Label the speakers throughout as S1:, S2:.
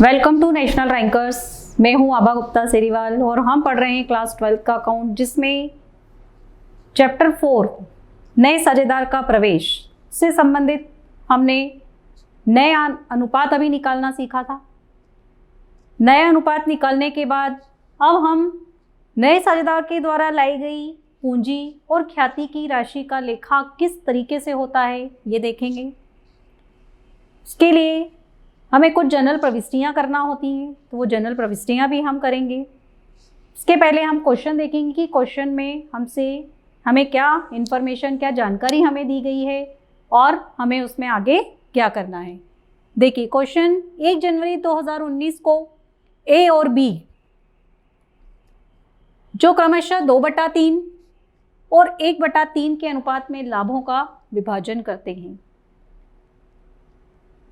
S1: Welcome to national rankers. मैं हूं आभा गुप्ता सेरीवाल और हम पढ़ रहे हैं क्लास 12 का अकाउंट, जिसमें चैप्टर 4 नए साझेदार का प्रवेश से संबंधित हमने नए अनुपात अभी निकालना सीखा था। नए अनुपात निकालने के बाद अब हम नए साझेदार के द्वारा लाई गई पूंजी और ख्याति की राशि का लेखा किस तरीके से होता है ये देखेंगे। इसके लिए हमें कुछ जनरल प्रविष्टियाँ करना होती हैं, तो वो जनरल प्रविष्टियाँ भी हम करेंगे। इसके पहले हम क्वेश्चन देखेंगे कि क्वेश्चन में हमें क्या इन्फॉर्मेशन, क्या जानकारी हमें दी गई है और हमें उसमें आगे क्या करना है। देखिए क्वेश्चन 1 जनवरी 2019 को ए और बी जो क्रमशः 2/3 और 1/3 के अनुपात में लाभों का विभाजन करते हैं।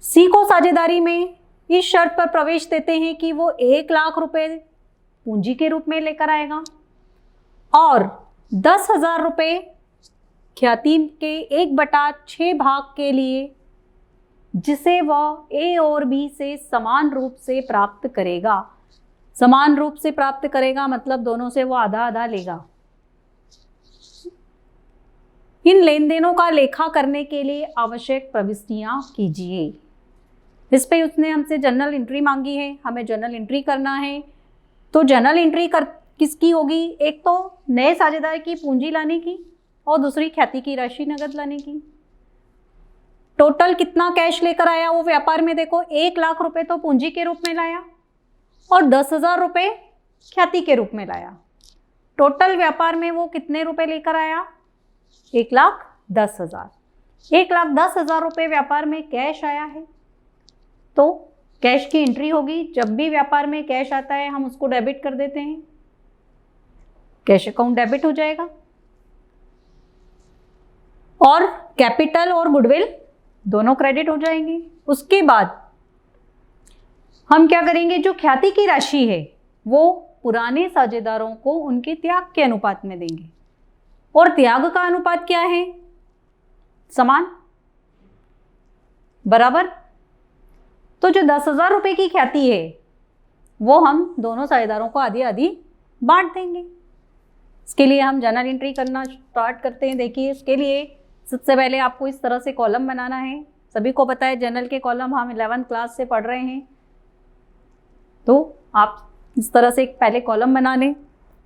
S1: सी को साझेदारी में इस शर्त पर प्रवेश देते हैं कि वो 1 लाख रुपए पूंजी के रूप में लेकर आएगा और 10,000 रुपये ख्याति के 1/6 भाग के लिए, जिसे वह ए और बी से समान रूप से प्राप्त करेगा। समान रूप से प्राप्त करेगा मतलब दोनों से वो आधा आधा लेगा। इन लेन देनों का लेखा करने के लिए आवश्यक प्रविष्टियां कीजिए। इस पे उसने हमसे जनरल एंट्री मांगी है, हमें जनरल एंट्री करना है। तो जनरल एंट्री किसकी होगी? एक तो नए साझेदार की पूंजी लाने की और दूसरी ख्याति की राशि नगद लाने की। टोटल कितना कैश लेकर आया वो व्यापार में? देखो 1 लाख रुपए तो पूंजी के रूप में लाया और 10,000 रुपये ख्याति के रूप में लाया। टोटल व्यापार में वो कितने रुपए लेकर आया? 1,10,000। 1,10,000 रुपये व्यापार में कैश आया है, तो कैश की एंट्री होगी। जब भी व्यापार में कैश आता है हम उसको डेबिट कर देते हैं, कैश अकाउंट डेबिट हो जाएगा। और कैपिटल और गुडविल दोनों क्रेडिट हो जाएंगे। उसके बाद हम क्या करेंगे? जो ख्याति की राशि है वो पुराने साझेदारों को उनके त्याग के अनुपात में देंगे। और त्याग का अनुपात क्या है? समान, बराबर। तो जो 10,000 रुपये की ख्याति है वो हम दोनों साझेदारों को आधी आधी बांट देंगे। इसके लिए हम जनरल एंट्री करना स्टार्ट करते हैं। देखिए इसके लिए सबसे पहले आपको इस तरह से कॉलम बनाना है। सभी को पता है जनरल के कॉलम हम 11th क्लास से पढ़ रहे हैं, तो आप इस तरह से पहले कॉलम बना लें।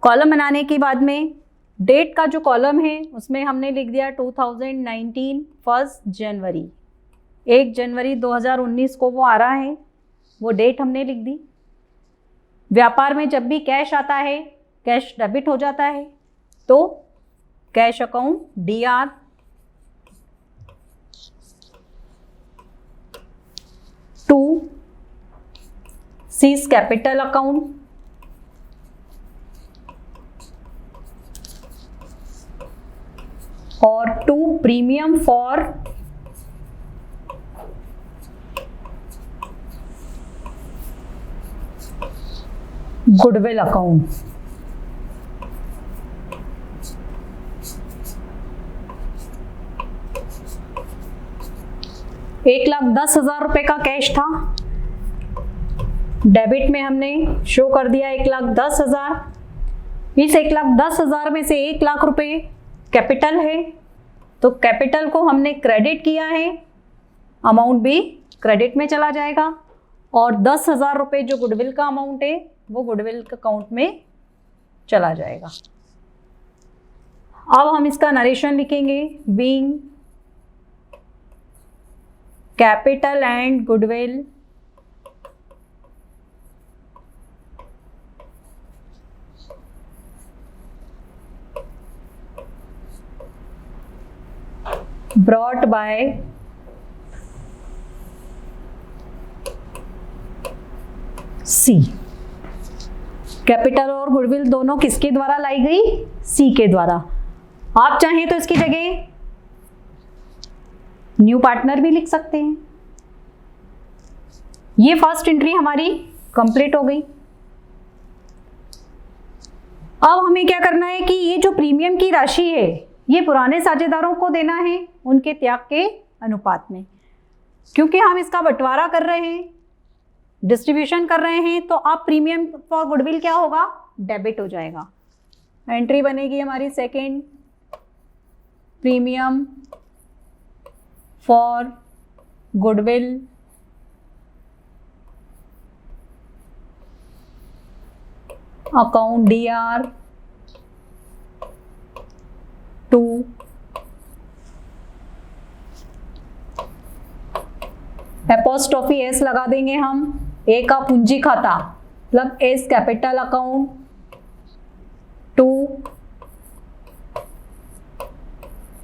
S1: कॉलम बनाने के बाद में डेट का जो कॉलम है उसमें हमने लिख दिया 2019 1 जनवरी। 1 जनवरी 2019 को वो आ रहा है, वो डेट हमने लिख दी। व्यापार में जब भी कैश आता है कैश डेबिट हो जाता है, तो cash account DR to C's capital account और 2 प्रीमियम फॉर गुडविल अकाउंट। ₹1,10,000 का कैश था, डेबिट में हमने शो कर दिया 1,10,000। इस 1,10,000 में से 1 लाख रुपए कैपिटल है, तो कैपिटल को हमने क्रेडिट किया है, अमाउंट भी क्रेडिट में चला जाएगा। और 10,000 रुपये जो गुडविल का अमाउंट है वो गुडविल अकाउंट में चला जाएगा। अब हम इसका नरेशन लिखेंगे। Being capital and goodwill brought by C. Capital और गुडविल दोनों किसके द्वारा लाई गई? सी के द्वारा। आप चाहें तो इसकी जगह न्यू पार्टनर भी लिख सकते हैं। ये फर्स्ट एंट्री हमारी कंप्लीट हो गई। अब हमें क्या करना है कि ये जो प्रीमियम की राशि है ये पुराने साझेदारों को देना है उनके त्याग के अनुपात में। क्योंकि हम इसका बंटवारा कर रहे हैं डिस्ट्रीब्यूशन कर रहे हैं तो अब प्रीमियम फॉर गुडविल क्या होगा, डेबिट हो जाएगा। एंट्री बनेगी हमारी second, premium for goodwill account DR to apostrophe S लगा देंगे हम, ए का पूंजी खाता मतलब S capital account to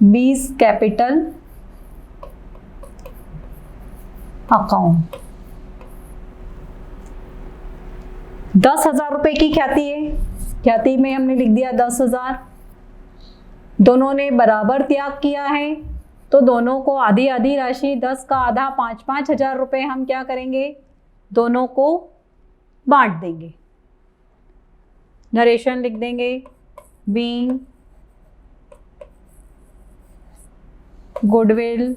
S1: B's capital account. 10,000 रुपए की ख्याति है, ख्याति में हमने लिख दिया 10,000। दोनों ने बराबर त्याग किया है तो दोनों को आधी आधी राशि 10 का आधा 5-5 हज़ार रुपये हम क्या करेंगे, दोनों को बांट देंगे। नरेशन लिख देंगे, being goodwill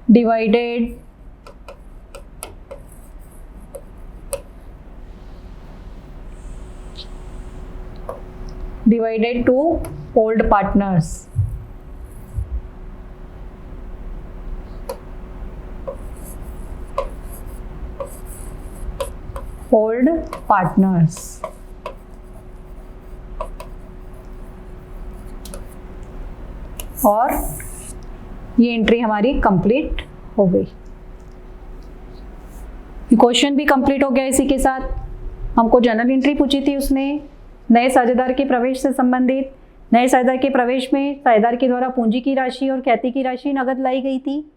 S1: divided to old partners। old partners और ये एंट्री हमारी कंप्लीट हो गई। क्वेश्चन भी कंप्लीट हो गया। इसी के साथ हमको जनरल एंट्री पूछी थी उसने, नए साझेदार के प्रवेश से संबंधित। नए साझेदार के प्रवेश में साझेदार के द्वारा पूंजी की राशि और ख्याति की राशि नगद लाई गई थी।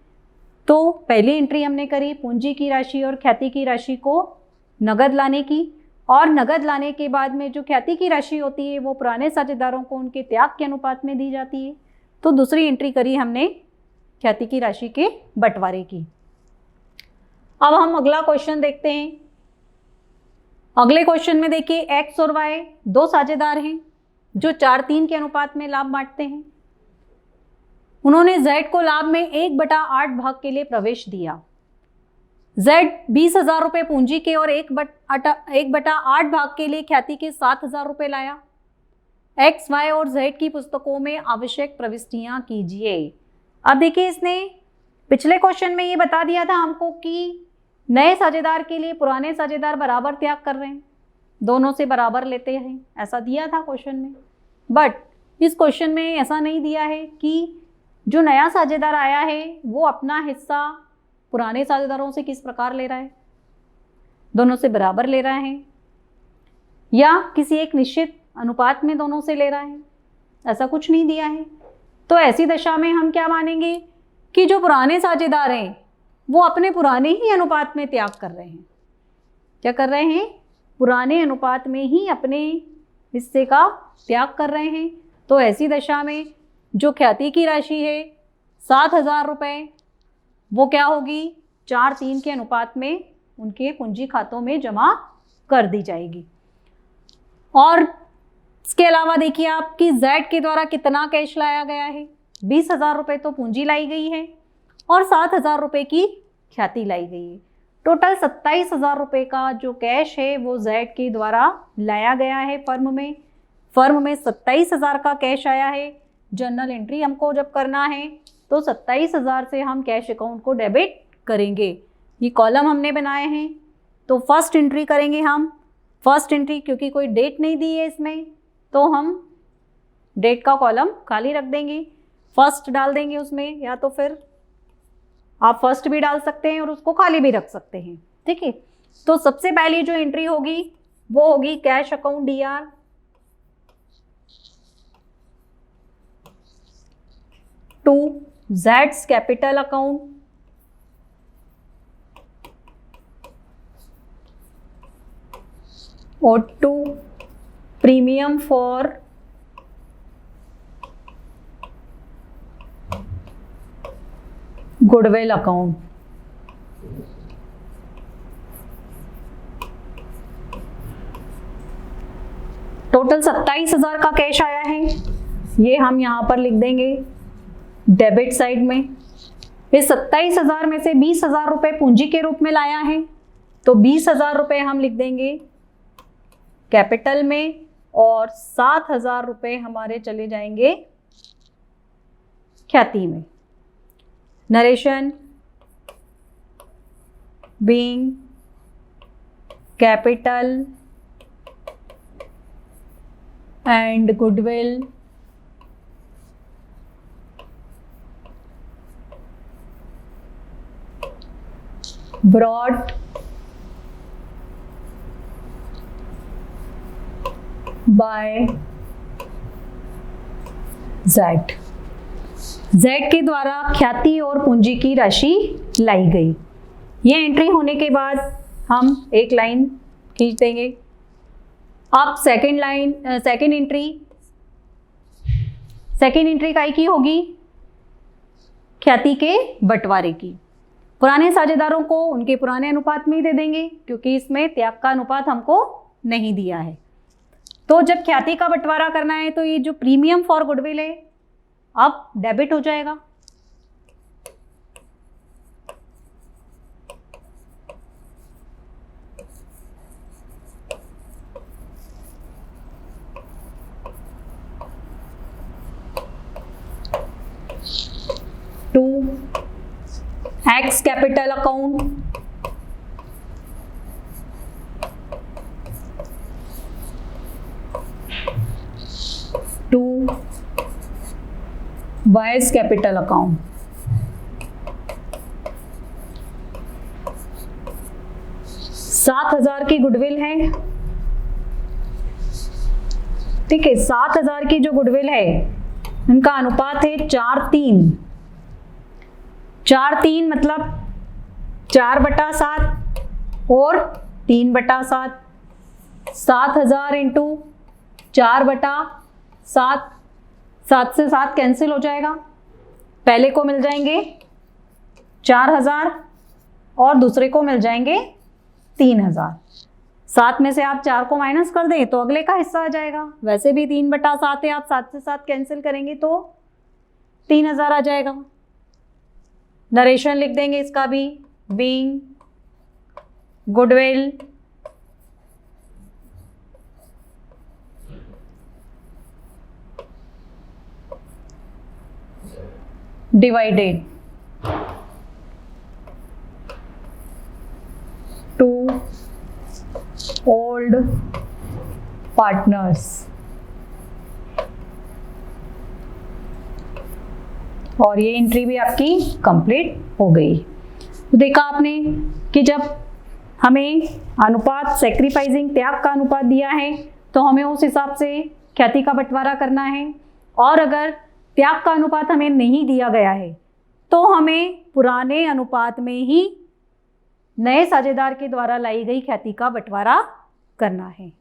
S1: तो पहली एंट्री हमने करी पूंजी की राशि और ख्याति की राशि को नगद लाने की, और नगद लाने के बाद में जो ख्याति की राशि होती है वो पुराने साझेदारों को उनके त्याग के अनुपात में दी जाती है। तो दूसरी एंट्री करी हमने ख्याति की राशि के बंटवारे की। अब हम अगला क्वेश्चन देखते हैं। अगले क्वेश्चन में देखिए x और y दो साझेदार हैं जो 4-3 के अनुपात में लाभ बांटते हैं। उन्होंने z को लाभ में 1/8 भाग के लिए प्रवेश दिया। z 20,000 रुपये पूंजी के और 1/8 भाग के लिए ख्याति के 7,000 रुपये लाया। x, y और z की पुस्तकों में आवश्यक प्रविष्टियां कीजिए। अब देखिए इसने पिछले क्वेश्चन में ये बता दिया था हमको कि नए साझेदार के लिए पुराने साझेदार बराबर त्याग कर रहे हैं, दोनों से बराबर लेते हैं, ऐसा दिया था क्वेश्चन में। बट इस क्वेश्चन में ऐसा नहीं दिया है कि जो नया साझेदार आया है वो अपना हिस्सा पुराने साझेदारों से किस प्रकार ले रहा है, दोनों से बराबर ले रहा है या किसी एक निश्चित अनुपात में दोनों से ले रहा है, ऐसा कुछ नहीं दिया है। तो ऐसी दशा में हम क्या मानेंगे कि जो पुराने साझेदार हैं वो अपने पुराने ही अनुपात में त्याग कर रहे हैं। क्या कर रहे हैं, पुराने अनुपात में ही अपने हिस्से का त्याग कर रहे हैं। तो ऐसी दशा में जो ख्याति की राशि है 7,000 रुपये वो क्या होगी, 4-3 के अनुपात में उनके पूंजी खातों में जमा कर दी जाएगी। और इसके अलावा देखिए आप कि Z के द्वारा कितना कैश लाया गया है, 20,000 रुपये तो पूंजी लाई गई है और 7,000 रुपये की ख्याति लाई गई है। टोटल 27,000 रुपये का जो कैश है वो Z के द्वारा लाया गया है फर्म में। फर्म में 27,000 का कैश आया है। जर्नल एंट्री हमको जब करना है तो 27,000 से हम कैश अकाउंट को डेबिट करेंगे। ये कॉलम हमने बनाए हैं तो फर्स्ट एंट्री करेंगे हम। फर्स्ट एंट्री क्योंकि कोई डेट नहीं दी है इसमें तो हम डेट का कॉलम खाली रख देंगे, फर्स्ट डाल देंगे उसमें, या तो फिर आप फर्स्ट भी डाल सकते हैं और उसको खाली भी रख सकते हैं। ठीक है, तो सबसे पहली जो एंट्री होगी वो होगी cash account DR to Z's capital account और to premium for goodwill account. Total 27,000 का कैश आया है, ये हम यहां पर लिख देंगे डेबिट साइड में। इस 27,000 में से 20,000 रुपये पूंजी के रूप में लाया है, तो 20,000 रुपये हम लिख देंगे कैपिटल में और 7,000 रुपये हमारे चले जाएंगे ख्याति में। Narration being capital and goodwill brought by Z के द्वारा ख्याति और पूंजी की राशि लाई गई। ये एंट्री होने के बाद हम एक लाइन खींच देंगे। अब सेकेंड एंट्री काय की होगी? ख्याति के बंटवारे की। पुराने साझेदारों को उनके पुराने अनुपात में ही दे देंगे, क्योंकि इसमें त्याग का अनुपात हमको नहीं दिया है। तो जब ख्याति का बंटवारा करना है तो ये जो प्रीमियम फॉर गुडविल है अब डेबिट हो जाएगा। To X capital account to Y's capital account. $7,000 की गुडविल है, ठीक है। 7,000 की जो गुडविल है इनका अनुपात है 4:3। 4:3 मतलब 4/7 और 3/7। 7,000 इंटू 4/7, 7 से 7 कैंसिल हो जाएगा। पहले को मिल जाएंगे 4,000 और दूसरे को मिल जाएंगे 3,000। 7 में से आप 4 को माइनस कर दें तो अगले का हिस्सा आ जाएगा। वैसे भी 3/7 है, आप 7 से 7 कैंसिल करेंगे तो 3,000 आ जाएगा। नरेशन लिख देंगे इसका भी, being goodwill divided to old partners. और ये एंट्री भी आपकी कंप्लीट हो गई। तो देखा आपने कि जब हमें अनुपात सैक्रिफाइसिंग त्याग का अनुपात दिया है तो हमें उस हिसाब से ख्याति का बंटवारा करना है, और अगर त्याग का अनुपात हमें नहीं दिया गया है तो हमें पुराने अनुपात में ही नए साझेदार के द्वारा लाई गई ख्याति का बंटवारा करना है।